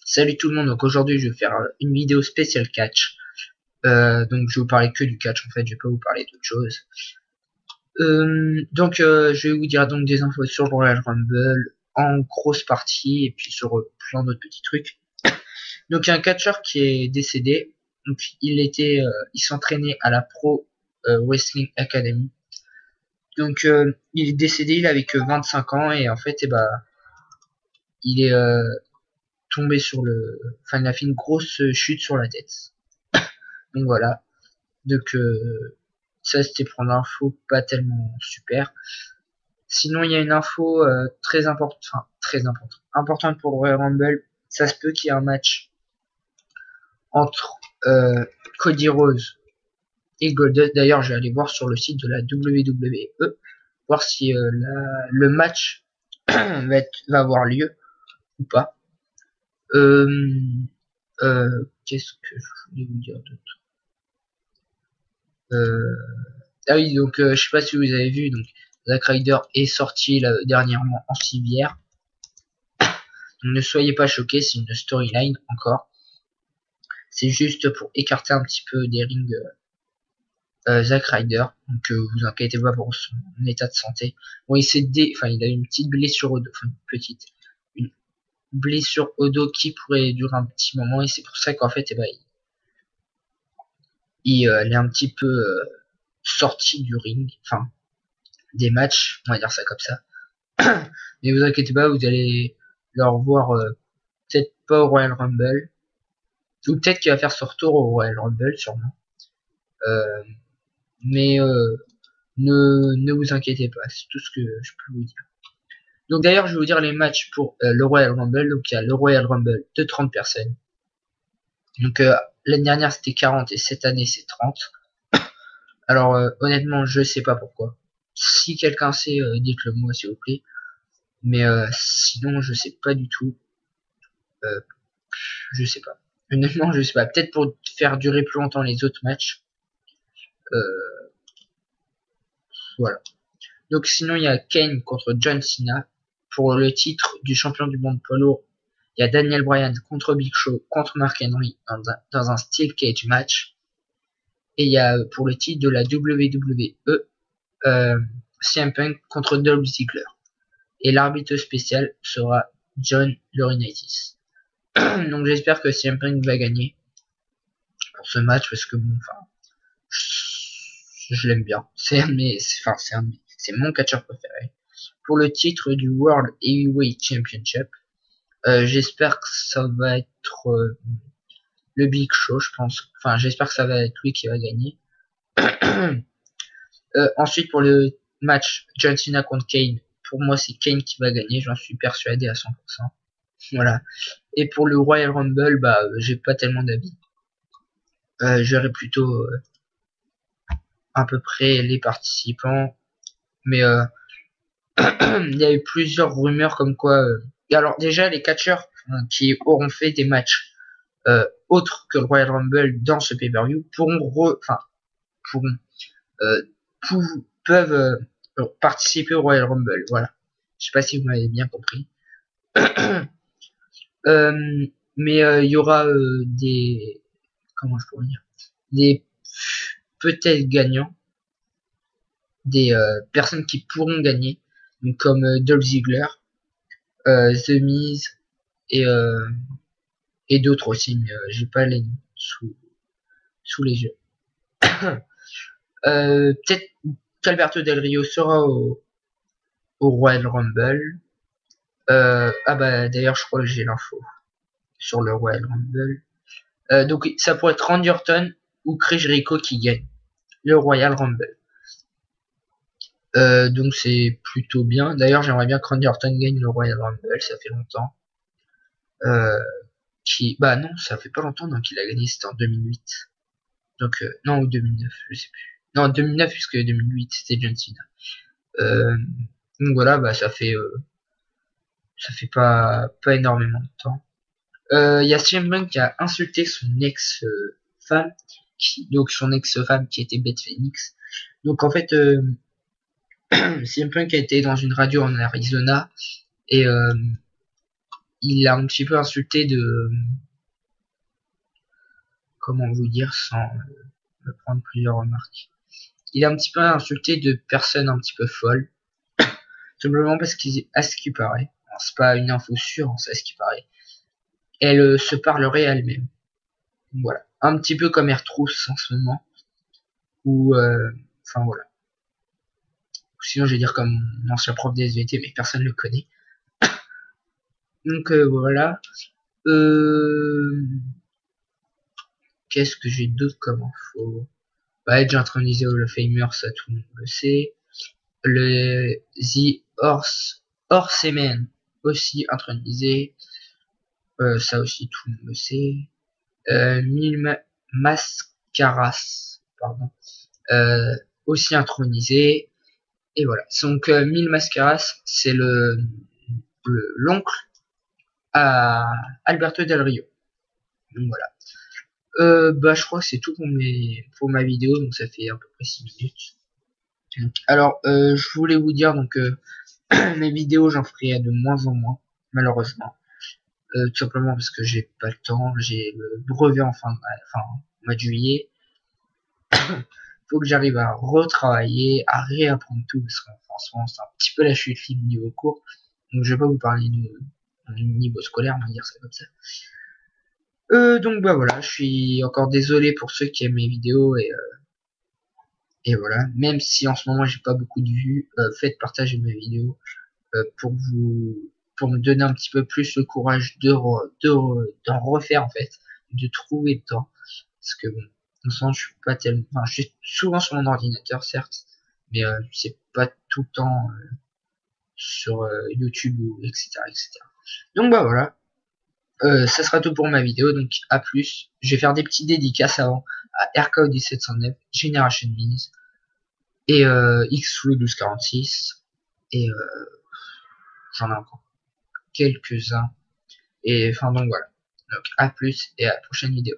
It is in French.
Salut tout le monde, donc aujourd'hui je vais faire une vidéo spéciale catch. Donc je vais vous parler que du catch en fait, je vais pas vous parler d'autre chose. Je vais vous dire donc des infos sur le Royal Rumble en grosse partie et puis sur plein d'autres petits trucs. Donc il y a un catcheur qui est décédé. Donc il s'entraînait à la Pro Wrestling Academy. Donc il est décédé, il avait que 25 ans et en fait il est tombé il a fait une grosse chute sur la tête. Donc voilà. Donc ça c'était pour l'info pas tellement super. Sinon il y a une info importante pour le Royal Rumble. Ça se peut qu'il y ait un match entre Cody Rhodes et Goldust. D'ailleurs je vais aller voir sur le site de la WWE voir si le match va avoir lieu ou pas. Euh, Qu'est-ce que je voulais vous dire d'autre? Ah oui, donc je sais pas si vous avez vu, donc Zack Ryder est sorti là, dernièrement en civière. Donc, ne soyez pas choqués, c'est une storyline encore. C'est juste pour écarter un petit peu des rings Zack Ryder. Donc vous inquiétez pas pour son état de santé. Bon, il a une petite blessure au dos, une blessure au dos qui pourrait durer un petit moment et c'est pour ça qu'en fait, il est un petit peu sorti du ring, enfin des matchs, on va dire ça comme ça. Mais vous inquiétez pas, vous allez le revoir peut-être pas au Royal Rumble, ou peut-être qu'il va faire son retour au Royal Rumble sûrement. Euh, mais ne vous inquiétez pas, c'est tout ce que je peux vous dire. Donc d'ailleurs, je vais vous dire les matchs pour le Royal Rumble. Donc il y a le Royal Rumble de 30 personnes. Donc l'année dernière c'était 40 et cette année c'est 30. Alors honnêtement, je sais pas pourquoi. Si quelqu'un sait, dites-le moi s'il vous plaît. Mais sinon, je sais pas du tout. Euh, je sais pas. Honnêtement, je sais pas. Peut-être pour faire durer plus longtemps les autres matchs. Euh, voilà. Donc sinon, il y a Kane contre John Cena pour le titre du champion du monde poids lourd. Il y a Daniel Bryan contre Big Show contre Mark Henry dans un Steel Cage match. Et il y a pour le titre de la WWE CM Punk contre Dolph Ziggler. Et l'arbitre spécial sera John Laurinaitis. Donc j'espère que CM Punk va gagner pour ce match parce que bon, enfin, je l'aime bien. C'est mon catcheur préféré. Pour le titre du World Heavyweight Championship, j'espère que ça va être le Big Show, je pense. Enfin, j'espère que ça va être lui qui va gagner. Ensuite, pour le match John Cena contre Kane, pour moi, c'est Kane qui va gagner. J'en suis persuadé à 100%. Voilà. Et pour le Royal Rumble, j'ai pas tellement d'avis. Je verrai plutôt à peu près les participants. Mais il y a eu plusieurs rumeurs comme quoi. Alors déjà, les catcheurs qui auront fait des matchs autres que le Royal Rumble dans ce pay-per-view pourront euh, peuvent participer au Royal Rumble. Voilà. Je sais pas si vous m'avez bien compris. Euh, mais il y aura des comment je pourrais dire des peut-être gagnants, des personnes qui pourront gagner, donc comme Dolph Ziggler, The Miz et d'autres aussi, mais j'ai pas les noms sous les yeux. Peut-être qu'Alberto Del Rio sera au Royal Rumble. Ah bah d'ailleurs je crois que j'ai l'info sur le Royal Rumble. Donc ça pourrait être Randy Orton ou Chris Jericho qui gagne le Royal Rumble. Donc c'est plutôt bien. D'ailleurs j'aimerais bien que Randy Orton gagne le Royal Rumble, ça fait longtemps. Euh, Bah non, ça fait pas longtemps donc il a gagné, c'était en 2008. Donc non, ou 2009, je sais plus. Non, 2009 puisque 2008 c'était John Cena. Donc voilà, ça fait pas énormément de temps. Il y a CM Punk qui a insulté son ex-femme, donc son ex-femme qui était Beth Phoenix. Donc en fait, CM Punk a été dans une radio en Arizona et il a un petit peu insulté de, comment vous dire sans me prendre plusieurs remarques. Il a un petit peu insulté de personnes un petit peu folles, simplement parce qu'il, à ce qui paraît, c'est pas une info sûre, hein, c'est à ce qui paraît, elle se parlerait elle-même. Voilà, un petit peu comme Airtrousse en ce moment, ou enfin voilà. Sinon, je vais dire comme mon ancien prof des SVT, mais personne ne le connaît. Donc voilà. Euh, Qu'est-ce que j'ai d'autre comme info? Bah, j'ai intronisé Hall of Famer, ça tout le monde le sait. Le The Horseman aussi intronisé, ça aussi tout le monde le sait. Mille Mascaras, pardon, aussi intronisé. Et voilà. Donc Mille Mascaras, c'est l'oncle à Alberto Del Rio. Donc voilà. Bah je crois que c'est tout pour ma vidéo, donc ça fait à peu près 6 minutes. Alors je voulais vous dire donc mes vidéos j'en ferai de moins en moins, malheureusement. Tout simplement parce que j'ai pas le temps, j'ai le brevet enfin, au mois de juillet. Faut que j'arrive à retravailler, à réapprendre tout, parce qu'en France, c'est un petit peu la chute libre niveau cours. Donc je vais pas vous parler de niveau scolaire, on va dire ça comme ça. Donc bah voilà, je suis encore désolé pour ceux qui aiment mes vidéos et voilà. Même si en ce moment j'ai pas beaucoup de vues, faites partager mes vidéos pour me donner un petit peu plus le courage d'en refaire en fait, de trouver le temps. Parce que bon, en ce moment je suis pas tellement, enfin je suis souvent sur mon ordinateur certes, mais c'est pas tout le temps sur YouTube ou etc. Donc bah voilà. Ça sera tout pour ma vidéo, donc à plus. Je vais faire des petites dédicaces avant à RK1709, Generation Minis et Xflu 1246 et j'en ai encore quelques-uns et enfin donc voilà. Donc à plus et à la prochaine vidéo.